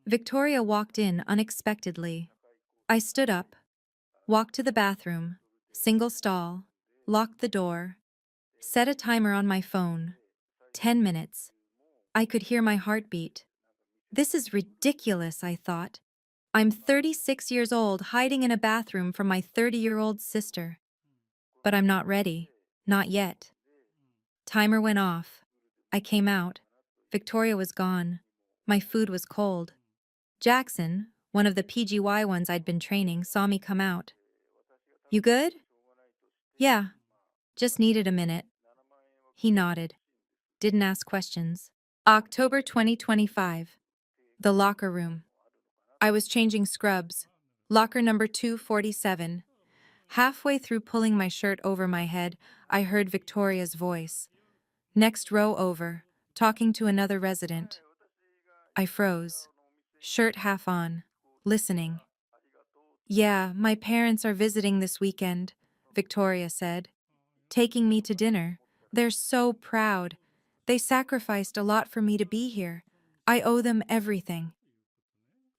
Victoria walked in unexpectedly. I stood up, walked to the bathroom, single stall, locked the door, set a timer on my phone. 10 minutes. I could hear my heartbeat. This is ridiculous, I thought. I'm 36 years old hiding in a bathroom from my 30-year-old sister. But I'm not ready. Not yet. Timer went off. I came out. Victoria was gone. My food was cold. Jackson, one of the PGY ones I'd been training, saw me come out. You good? Yeah. Just needed a minute. He nodded. Didn't ask questions. October 2025. The locker room. I was changing scrubs. Locker number 247. Halfway through pulling my shirt over my head, I heard Victoria's voice. Next row over, talking to another resident. I froze. Shirt half on. Listening. Yeah, my parents are visiting this weekend, Victoria said. Taking me to dinner. They're so proud. They sacrificed a lot for me to be here. I owe them everything.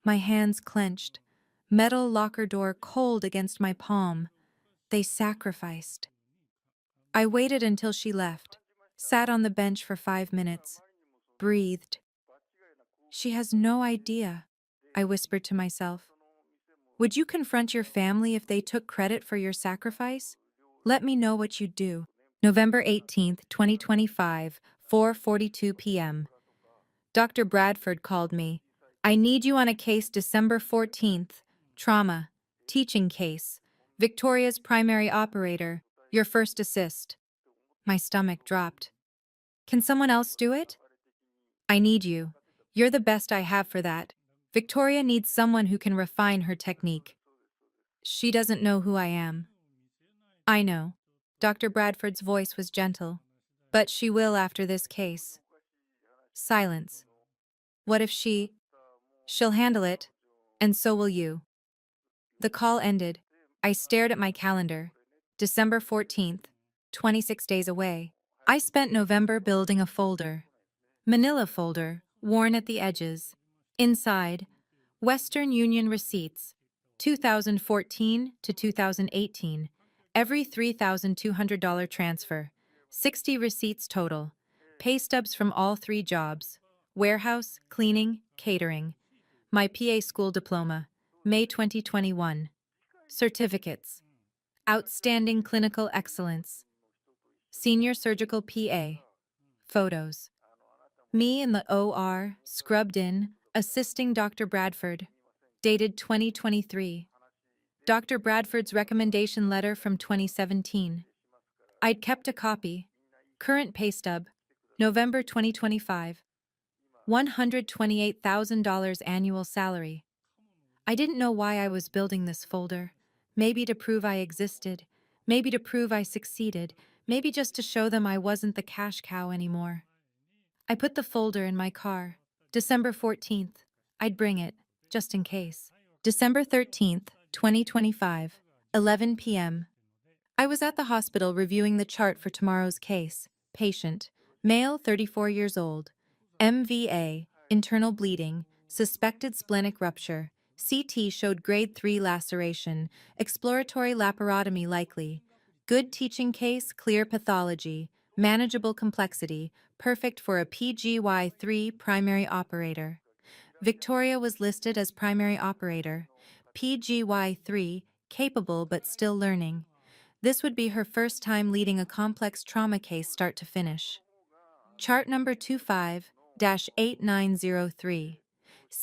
My hands clenched. Metal locker door cold against my palm. They sacrificed. I waited until she left. Sat on the bench for 5 minutes. Breathed. She has no idea, I whispered to myself. Would you confront your family if they took credit for your sacrifice? Let me know what you'd do. November 18th, 2025, 4:42 p.m. Dr. Bradford called me. I need you on a case December 14th. Trauma. Teaching case. Victoria's primary operator. Your first assist. My stomach dropped. Can someone else do it? I need you. You're the best I have for that. Victoria needs someone who can refine her technique. She doesn't know who I am. I know. Dr. Bradford's voice was gentle. But she will after this case. Silence. What if She'll handle it, and so will you. The call ended. I stared at my calendar. December 14th, 26 days away. I spent November building a folder. Manila folder, worn at the edges. Inside, Western Union receipts, 2014 to 2018, every $3,200 transfer, 60 receipts total, pay stubs from all 3 jobs, warehouse, cleaning, catering, my PA school diploma, May 2021, certificates, outstanding clinical excellence, senior surgical PA, photos. Me in the OR, scrubbed in, assisting Dr. Bradford. Dated 2023. Dr. Bradford's recommendation letter from 2017. I'd kept a copy. Current pay stub. November 2025. $128,000 annual salary. I didn't know why I was building this folder. Maybe to prove I existed. Maybe to prove I succeeded. Maybe just to show them I wasn't the cash cow anymore. I put the folder in my car. December 14th. I'd bring it, just in case. December 13th, 2025, 11 p.m. I was at the hospital reviewing the chart for tomorrow's case. Patient, male 34 years old, MVA, internal bleeding, suspected splenic rupture, CT showed grade 3 laceration, exploratory laparotomy likely, good teaching case, clear pathology, manageable complexity, perfect for a PGY3 primary operator. Victoria was listed as primary operator, PGY3, capable but still learning. This would be her first time leading a complex trauma case start to finish. Chart number 25-8903.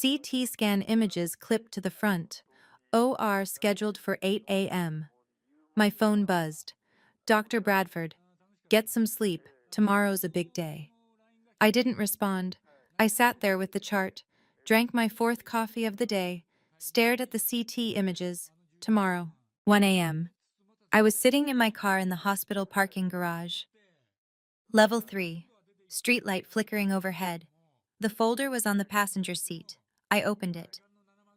CT scan images clipped to the front. OR scheduled for 8 a.m. My phone buzzed. Dr. Bradford, get some sleep. Tomorrow's a big day. I didn't respond. I sat there with the chart, drank my fourth coffee of the day, stared at the CT images. Tomorrow, 1 a.m. I was sitting in my car in the hospital parking garage. Level 3. Streetlight flickering overhead. The folder was on the passenger seat. I opened it.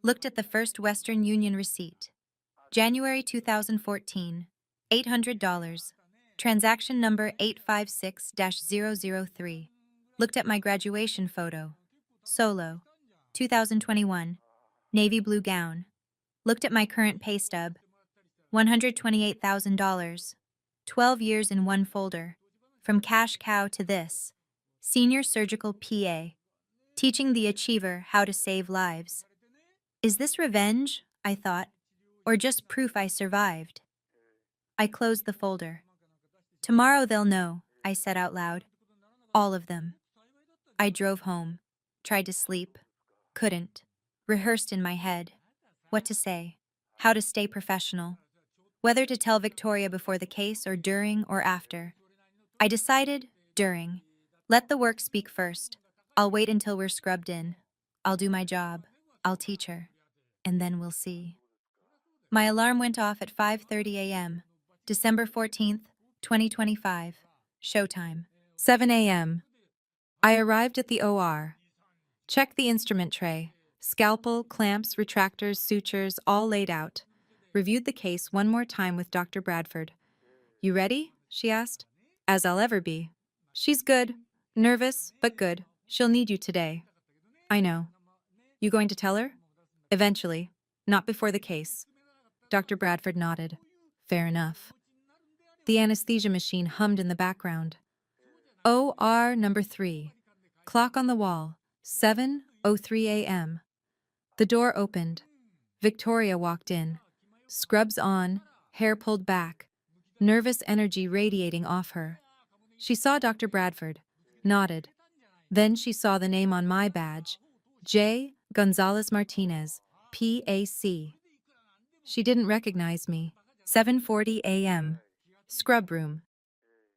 Looked at the first Western Union receipt. January 2014. $800. Transaction number 856-003. Looked at my graduation photo. Solo. 2021. Navy blue gown. Looked at my current pay stub. $128,000. 12 years in one folder. From cash cow to this. Senior surgical PA. Teaching the achiever how to save lives. Is this revenge? I thought. Or just proof I survived? I closed the folder. Tomorrow they'll know, I said out loud. All of them. I drove home. Tried to sleep. Couldn't. Rehearsed in my head. What to say. How to stay professional. Whether to tell Victoria before the case or during or after. I decided during. Let the work speak first. I'll wait until we're scrubbed in. I'll do my job. I'll teach her. And then we'll see. My alarm went off at 5:30 a.m. December 14th, 2025. Showtime. 7 a.m. I arrived at the OR. Checked the instrument tray. Scalpel, clamps, retractors, sutures, all laid out. Reviewed the case one more time with Dr. Bradford. You ready? She asked. As I'll ever be. She's good. Nervous, but good. She'll need you today. I know. You going to tell her? Eventually. Not before the case. Dr. Bradford nodded. Fair enough. The anesthesia machine hummed in the background. OR number 3. Clock on the wall. 7:03 a.m. The door opened. Victoria walked in. Scrubs on, hair pulled back, nervous energy radiating off her. She saw Dr. Bradford, nodded. Then she saw the name on my badge, J. Gonzalez Martinez, PAC. She didn't recognize me. 7:40 a.m. Scrub room.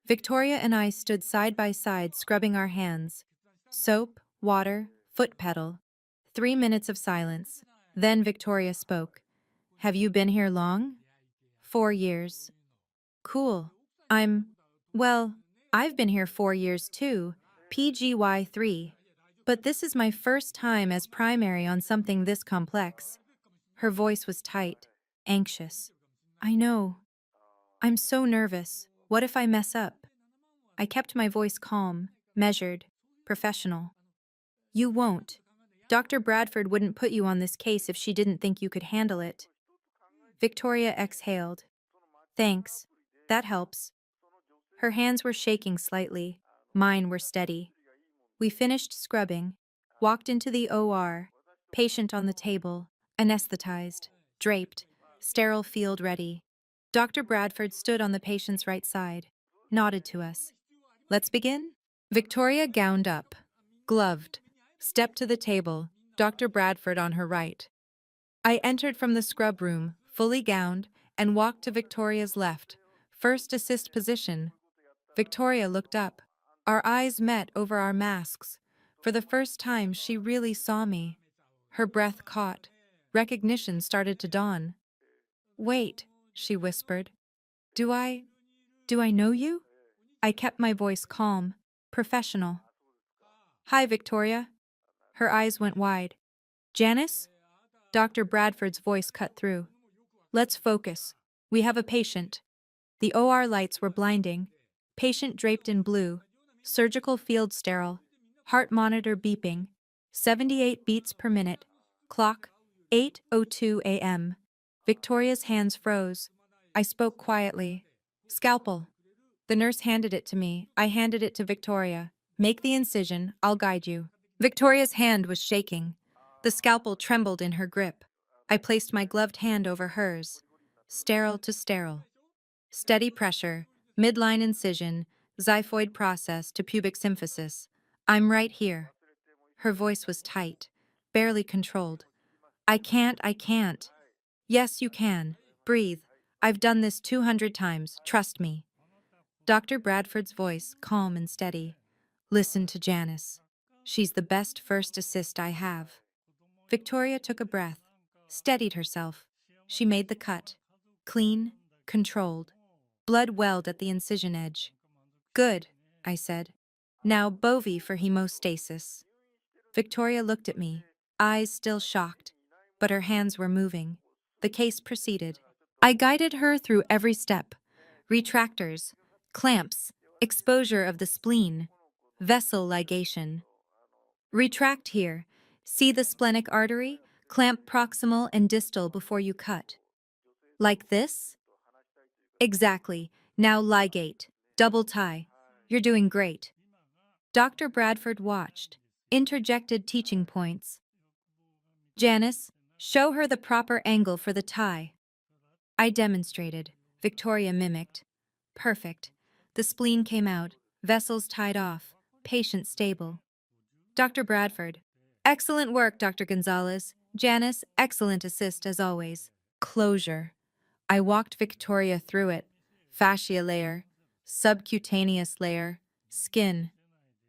Victoria and I stood side by side scrubbing our hands. Soap, water, foot pedal. 3 minutes of silence. Then Victoria spoke. Have you been here long? 4 years. Cool. Well, I've been here 4 years too, PGY3. But this is my first time as primary on something this complex. Her voice was tight, anxious. I know. I'm so nervous. What if I mess up? I kept my voice calm, measured, professional. You won't. Dr. Bradford wouldn't put you on this case if she didn't think you could handle it. Victoria exhaled. Thanks. That helps. Her hands were shaking slightly. Mine were steady. We finished scrubbing, walked into the OR, patient on the table, anesthetized, draped, sterile field ready. Dr. Bradford stood on the patient's right side, nodded to us. Let's begin? Victoria gowned up, gloved, stepped to the table, Dr. Bradford on her right. I entered from the scrub room, fully gowned, and walked to Victoria's left, first assist position. Victoria looked up. Our eyes met over our masks. For the first time, she really saw me. Her breath caught. Recognition started to dawn. Wait, she whispered. Do I know you? I kept my voice calm, professional. Hi, Victoria. Her eyes went wide. Janice? Dr. Bradford's voice cut through. Let's focus. We have a patient. The OR lights were blinding. Patient draped in blue. Surgical field sterile. Heart monitor beeping. 78 beats per minute. Clock, 8:02 a.m. Victoria's hands froze. I spoke quietly. Scalpel. The nurse handed it to me. I handed it to Victoria. Make the incision. I'll guide you. Victoria's hand was shaking. The scalpel trembled in her grip. I placed my gloved hand over hers. Sterile to sterile. Steady pressure, midline incision, xiphoid process to pubic symphysis. I'm right here. Her voice was tight, barely controlled. I can't. Yes, you can. Breathe. I've done this 200 times, trust me. Dr. Bradford's voice, calm and steady. Listen to Janice. She's the best first assist I have. Victoria took a breath, steadied herself. She made the cut. Clean, controlled. Blood welled at the incision edge. Good, I said. Now Bovie for hemostasis. Victoria looked at me, eyes still shocked, but her hands were moving. The case proceeded. I guided her through every step. Retractors, clamps, exposure of the spleen, vessel ligation. Retract here. See the splenic artery? Clamp proximal and distal before you cut. Like this? Exactly. Now ligate. Double tie. You're doing great. Dr. Bradford watched, interjected teaching points. Janice, show her the proper angle for the tie. I demonstrated. Victoria mimicked. Perfect. The spleen came out, vessels tied off, patient stable. Dr. Bradford. Excellent work, Dr. Gonzalez. Janice, excellent assist as always. Closure. I walked Victoria through it. Fascia layer, subcutaneous layer, skin.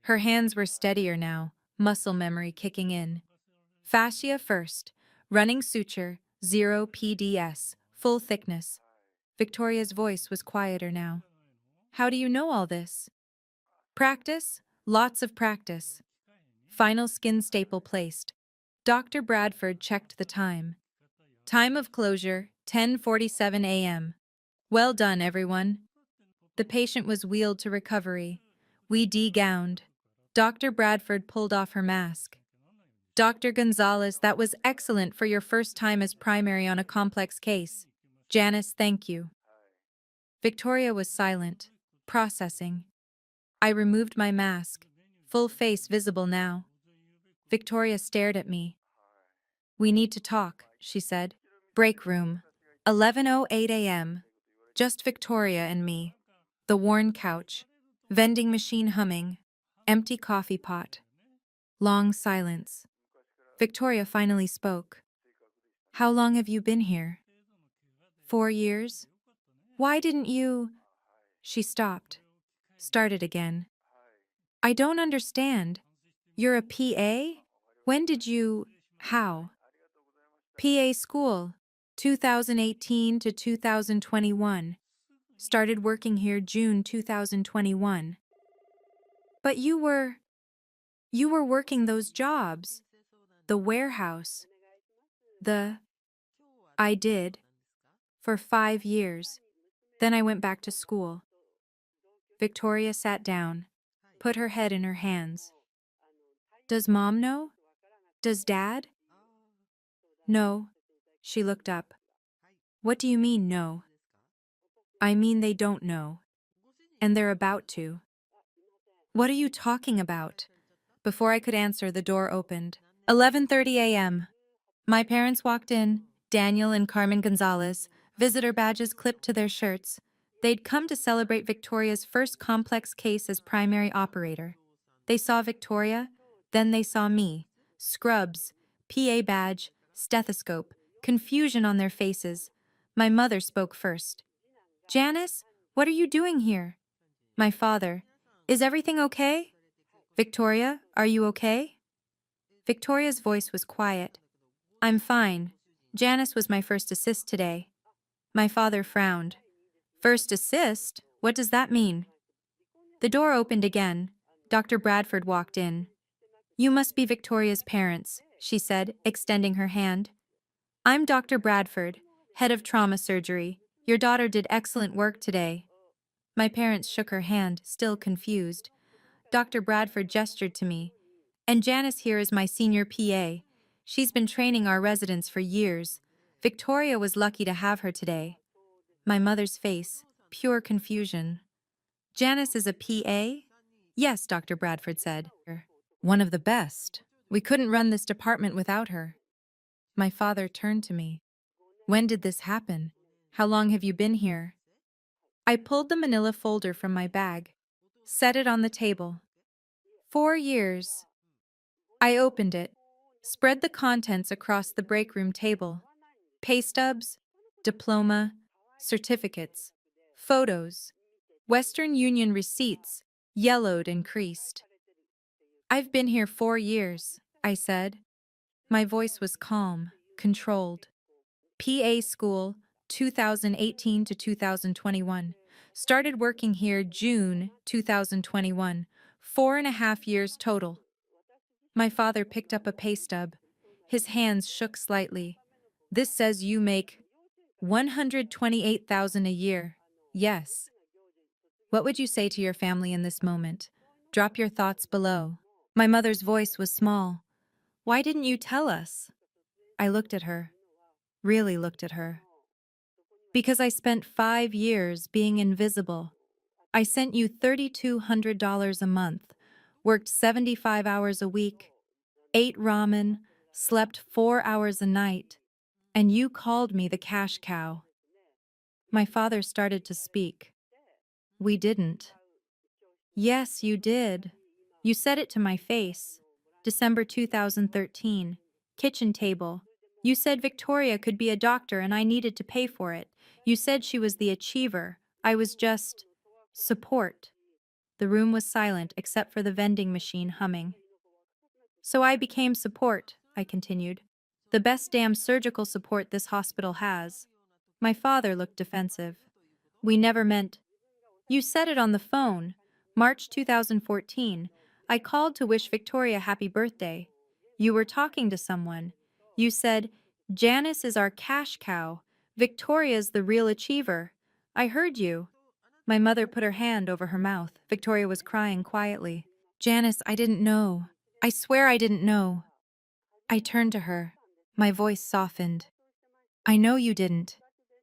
Her hands were steadier now, muscle memory kicking in. Fascia first, running suture, 0 PDS, full thickness. Victoria's voice was quieter now. How do you know all this? Practice, lots of practice. Final skin staple placed. Dr. Bradford checked the time. Time of closure, 10:47 a.m. Well done, everyone. The patient was wheeled to recovery. We de-gowned. Dr. Bradford pulled off her mask. Dr. Gonzalez, that was excellent for your first time as primary on a complex case. Janice, thank you. Victoria was silent, processing. I removed my mask, full face visible now. Victoria stared at me. We need to talk, she said. Break room. 11:08 a.m. Just Victoria and me. The worn couch. Vending machine humming. Empty coffee pot. Long silence. Victoria finally spoke. How long have you been here? 4 years? Why didn't you... She stopped. Started again. I don't understand. You're a PA? When did you... How? PA school. 2018 to 2021. Started working here June 2021. But you were working those jobs. The warehouse. I did. For 5 years. Then I went back to school. Victoria sat down, put her head in her hands. Does Mom know? Does Dad? No. She looked up. What do you mean, no? I mean they don't know. And they're about to. What are you talking about? Before I could answer, the door opened. 11:30 a.m. My parents walked in, Daniel and Carmen Gonzalez, visitor badges clipped to their shirts. They'd come to celebrate Victoria's first complex case as primary operator. They saw Victoria, then they saw me. Scrubs, PA badge, stethoscope, confusion on their faces. My mother spoke first. Janice, what are you doing here? My father, is everything okay? Victoria, are you okay? Victoria's voice was quiet. I'm fine. Janice was my first assist today. My father frowned. First assist? What does that mean? The door opened again. Dr. Bradford walked in. "You must be Victoria's parents," she said, extending her hand. "I'm Dr. Bradford, head of trauma surgery. Your daughter did excellent work today." My parents shook her hand, still confused. Dr. Bradford gestured to me. "And Janice here is my senior PA. She's been training our residents for years. Victoria was lucky to have her today." My mother's face, pure confusion. "Janice is a PA?" "Yes," Dr. Bradford said. "One of the best. We couldn't run this department without her." My father turned to me. "When did this happen? How long have you been here?" I pulled the manila folder from my bag, set it on the table. 4 years. I opened it, spread the contents across the break room table. Pay stubs, diploma, certificates, photos, Western Union receipts, yellowed and creased. "I've been here 4 years," I said. My voice was calm, controlled. "PA school, 2018 to 2021. Started working here June 2021. 4.5 years total." My father picked up a pay stub. His hands shook slightly. "This says you make 128,000 a year. Yes." What would you say to your family in this moment? Drop your thoughts below. My mother's voice was small. "Why didn't you tell us?" I looked at her, really looked at her. "Because I spent 5 years being invisible. I sent you $3,200 a month, worked 75 hours a week, ate ramen, slept 4 hours a night, and you called me the cash cow." My father started to speak. "We didn't." "Yes, you did. You said it to my face. December 2013. Kitchen table. You said Victoria could be a doctor and I needed to pay for it. You said she was the achiever. I was just support." The room was silent except for the vending machine humming. "So I became support," I continued. "The best damn surgical support this hospital has." My father looked defensive. "We never meant—" "You said it on the phone. March 2014. I called to wish Victoria happy birthday. You were talking to someone. You said, 'Janice is our cash cow. Victoria's the real achiever.' I heard you." My mother put her hand over her mouth. Victoria was crying quietly. "Janice, I didn't know. I swear I didn't know." I turned to her. My voice softened. "I know you didn't.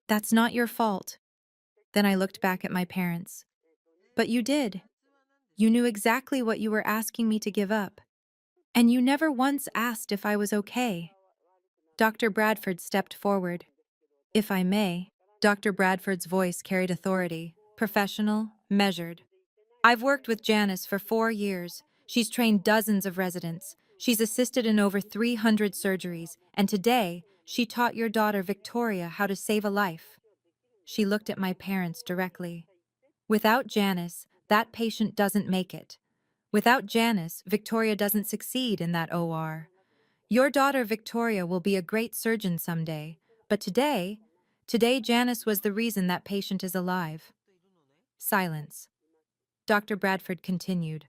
That's not your fault." Then I looked back at my parents. "But you did. You knew exactly what you were asking me to give up. And you never once asked if I was okay." Dr. Bradford stepped forward. "If I may." Dr. Bradford's voice carried authority, professional, measured. "I've worked with Janice for 4 years. She's trained dozens of residents. She's assisted in over 300 surgeries, and today, she taught your daughter Victoria how to save a life." She looked at my parents directly. "Without Janice, that patient doesn't make it. Without Janice, Victoria doesn't succeed in that OR. Your daughter Victoria will be a great surgeon someday, but today Janice was the reason that patient is alive." Silence. Dr. Bradford continued.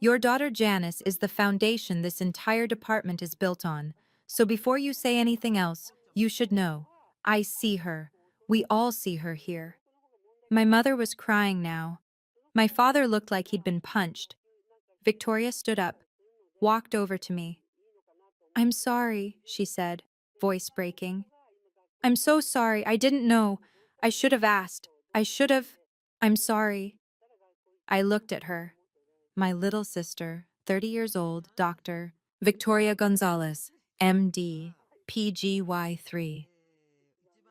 "Your daughter Janice is the foundation this entire department is built on. So before you say anything else, you should know. I see her. We all see her here." My mother was crying now. My father looked like he'd been punched. Victoria stood up, walked over to me. "I'm sorry," she said, voice breaking. "I'm so sorry. I didn't know. I should have asked. I should have. I'm sorry." I looked at her. My little sister, 30 years old, Dr. Victoria Gonzalez, MD, PGY3.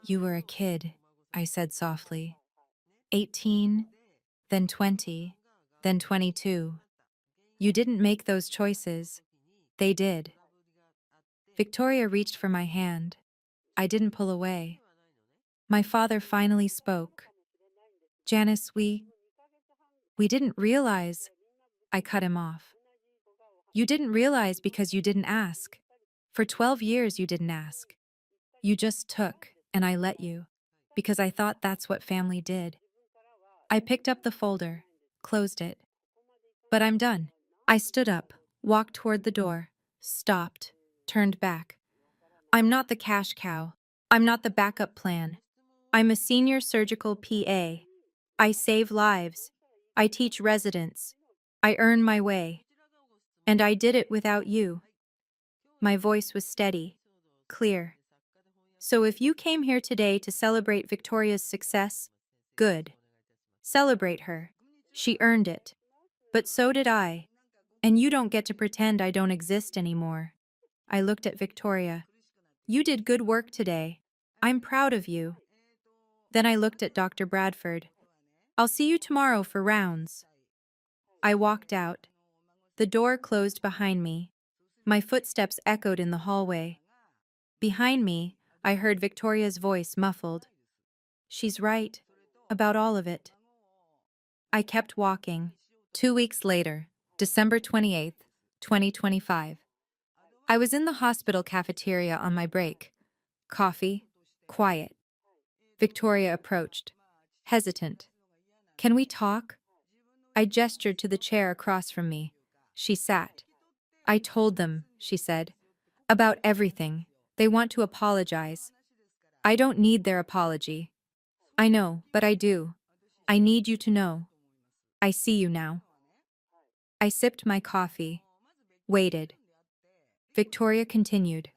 "You were a kid," I said softly. 18, then 20, then 22. You didn't make those choices. They did." Victoria reached for my hand. I didn't pull away. My father finally spoke. "Janice, we didn't realize." I cut him off. "You didn't realize because you didn't ask. For 12 years you didn't ask. You just took, and I let you, because I thought that's what family did." I picked up the folder, closed it. But I'm done. I stood up, walked toward the door, stopped, turned back. I'm not the cash cow. I'm not the backup plan. I'm a senior surgical PA. I save lives. I teach residents. I earn my way. And I did it without you. My voice was steady, clear. So if you came here today to celebrate Victoria's success, good. Celebrate her. She earned it. But so did I. And you don't get to pretend I don't exist anymore. I looked at Victoria. You did good work today. I'm proud of you. Then I looked at Dr. Bradford. I'll see you tomorrow for rounds. I walked out. The door closed behind me. My footsteps echoed in the hallway. Behind me, I heard Victoria's voice muffled. She's right. About all of it. I kept walking. 2 weeks later, December 28th, 2025. I was in the hospital cafeteria on my break. Coffee, quiet. Victoria approached, hesitant. Can we talk? I gestured to the chair across from me. She sat. I told them, she said, about everything. They want to apologize. I don't need their apology. I know, but I do. I need you to know. I see you now. I sipped my coffee, waited. Victoria continued.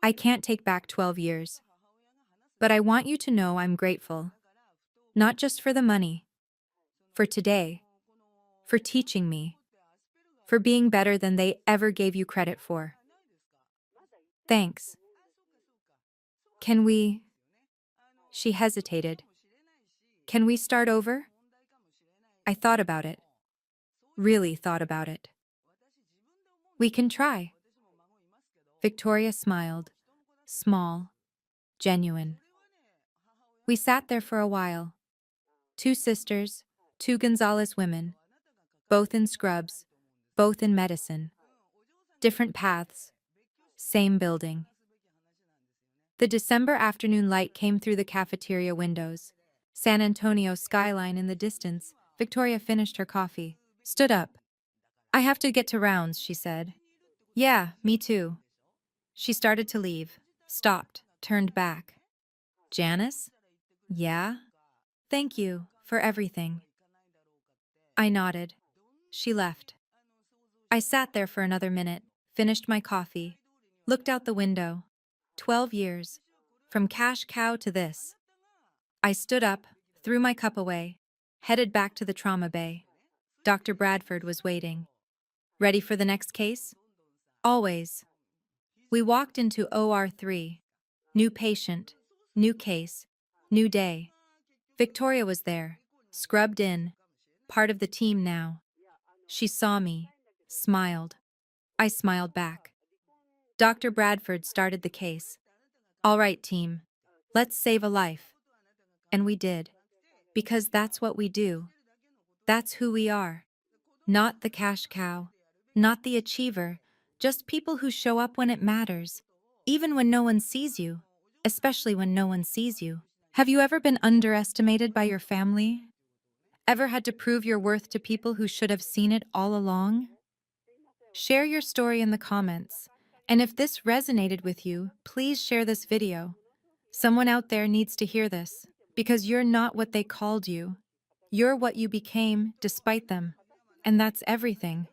I can't take back 12 years. But I want you to know I'm grateful. Not just for the money. For today. For teaching me. For being better than they ever gave you credit for. Thanks. Can we... She hesitated. Can we start over? I thought about it. Really thought about it. We can try. Victoria smiled. Small. Genuine. We sat there for a while. 2 sisters, 2 Gonzalez women. Both in scrubs. Both in medicine. Different paths. Same building. The December afternoon light came through the cafeteria windows. San Antonio skyline in the distance. Victoria finished her coffee. Stood up. I have to get to rounds, she said. Yeah, me too. She started to leave. Stopped. Turned back. Janice? Yeah? Thank you for everything. I nodded. She left. I sat there for another minute, finished my coffee, looked out the window. 12 years. From cash cow to this. I stood up, threw my cup away, headed back to the trauma bay. Dr. Bradford was waiting. Ready for the next case? Always. We walked into OR3. New patient, new case, new day. Victoria was there, scrubbed in, part of the team now. She saw me, smiled. I smiled back. Dr. Bradford started the case. All right, team. Let's save a life. And we did. Because that's what we do. That's who we are. Not the cash cow. Not the achiever. Just people who show up when it matters. Even when no one sees you. Especially when no one sees you. Have you ever been underestimated by your family? Ever had to prove your worth to people who should have seen it all along? Share your story in the comments. And if this resonated with you, please share this video. Someone out there needs to hear this, because you're not what they called you. You're what you became despite them. And that's everything.